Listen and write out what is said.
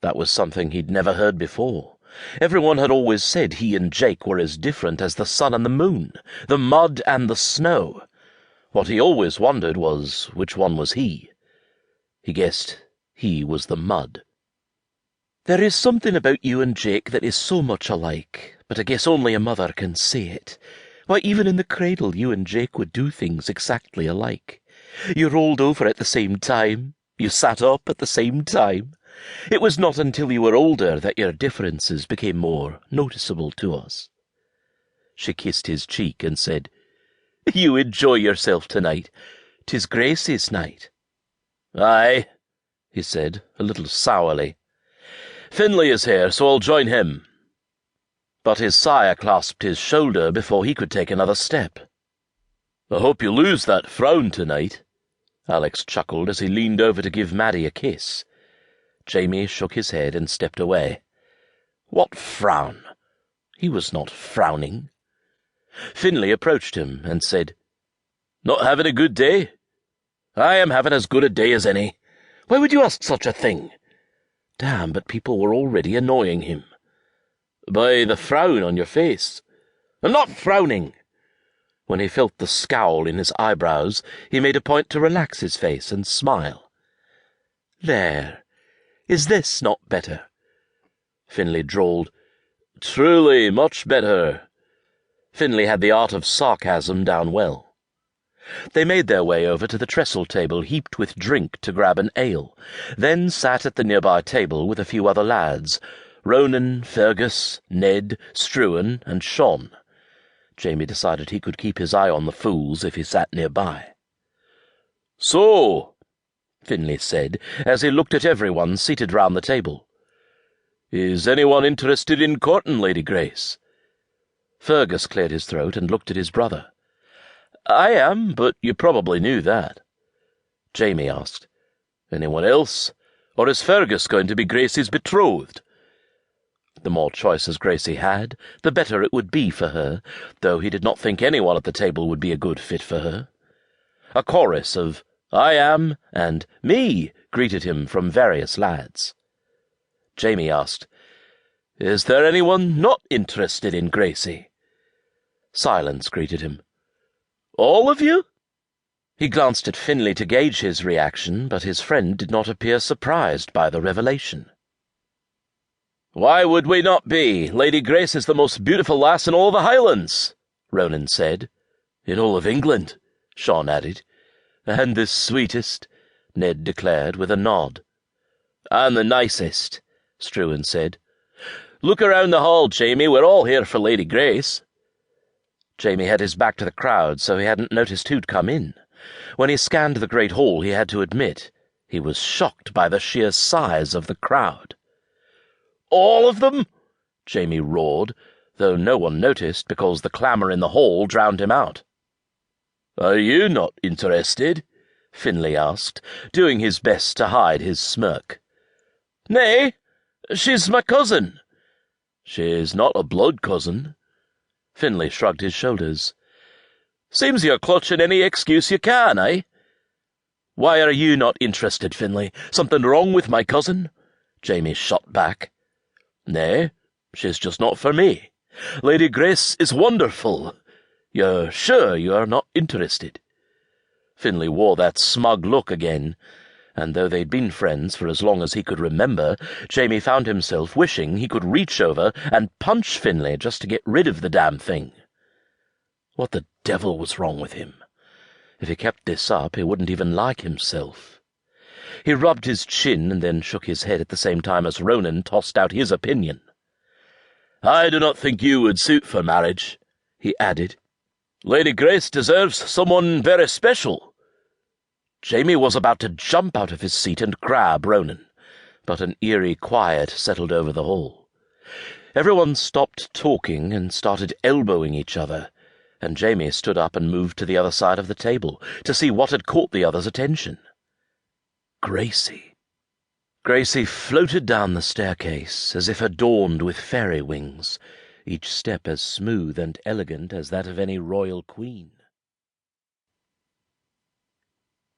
That was something he'd never heard before. Everyone had always said he and Jake were as different as the sun and the moon, the mud and the snow. What he always wondered was which one was he. He guessed he was the mud. "There is something about you and Jake that is so much alike, but I guess only a mother can say it. Why, even in the cradle you and Jake would do things exactly alike. You rolled over at the same time. You sat up at the same time. It was not until you were older that your differences became more noticeable to us." She kissed his cheek and said, "You enjoy yourself tonight. 'Tis Gracie's night." "Aye," he said, a little sourly. "Finlay is here, so I'll join him." But his sire clasped his shoulder before he could take another step. "I hope you lose that frown tonight," Alex chuckled as he leaned over to give Maddie a kiss. Jamie shook his head and stepped away. What frown? He was not frowning. Finlay approached him and said, "Not having a good day?" "I am having as good a day as any. Why would you ask such a thing?" Damn, but people were already annoying him. "By the frown on your face." "I'm not frowning." When he felt the scowl in his eyebrows, he made a point to relax his face and smile. "There. Is this not better?" Finlay drawled, "Truly much better." Finlay had the art of sarcasm down well. They made their way over to the trestle table heaped with drink to grab an ale, then sat at the nearby table with a few other lads, Ronan, Fergus, Ned, Struan, and Shon. Jamie decided he could keep his eye on the fools if he sat nearby. "So," Finlay said, as he looked at everyone seated round the table, "is anyone interested in courting Lady Grace?" Fergus cleared his throat and looked at his brother. "I am, but you probably knew that." Jamie asked, "Anyone else? Or is Fergus going to be Gracie's betrothed?" The more choices Gracie had, the better it would be for her, though he did not think anyone at the table would be a good fit for her. A chorus of "I am" and "me" greeted him from various lads. Jamie asked, "Is there anyone not interested in Gracie?" Silence greeted him. "All of you?" He glanced at Finlay to gauge his reaction, but his friend did not appear surprised by the revelation. "Why would we not be? Lady Grace is the most beautiful lass in all the Highlands," Ronan said. "In all of England," Shon added. "And the sweetest," Ned declared with a nod. "And the nicest," Struan said. "Look around the hall, Jamie. We're all here for Lady Grace." Jamie had his back to the crowd, so he hadn't noticed who'd come in. When he scanned the great hall, he had to admit he was shocked by the sheer size of the crowd. "All of them?" Jamie roared, though no one noticed because the clamour in the hall drowned him out. "Are you not interested?" Finlay asked, doing his best to hide his smirk. "Nay, she's my cousin." "She's not a blood cousin." Finlay shrugged his shoulders. "Seems you're clutching any excuse you can, eh?" "Why are you not interested, Finlay? Something wrong with my cousin?" Jamie shot back. "Nay, she's just not for me. Lady Grace is wonderful. You're sure you are not interested?" Finlay wore that smug look again, and though they'd been friends for as long as he could remember, Jamie found himself wishing he could reach over and punch Finlay just to get rid of the damn thing. What the devil was wrong with him? If he kept this up, he wouldn't even like himself. He rubbed his chin and then shook his head at the same time as Ronan tossed out his opinion. "I do not think you would suit for marriage," he added. "Lady Grace deserves someone very special." Jamie was about to jump out of his seat and grab Ronan, but an eerie quiet settled over the hall. Everyone stopped talking and started elbowing each other, and Jamie stood up and moved to the other side of the table to see what had caught the other's attention. Gracie. Gracie floated down the staircase as if adorned with fairy wings, each step as smooth and elegant as that of any royal queen.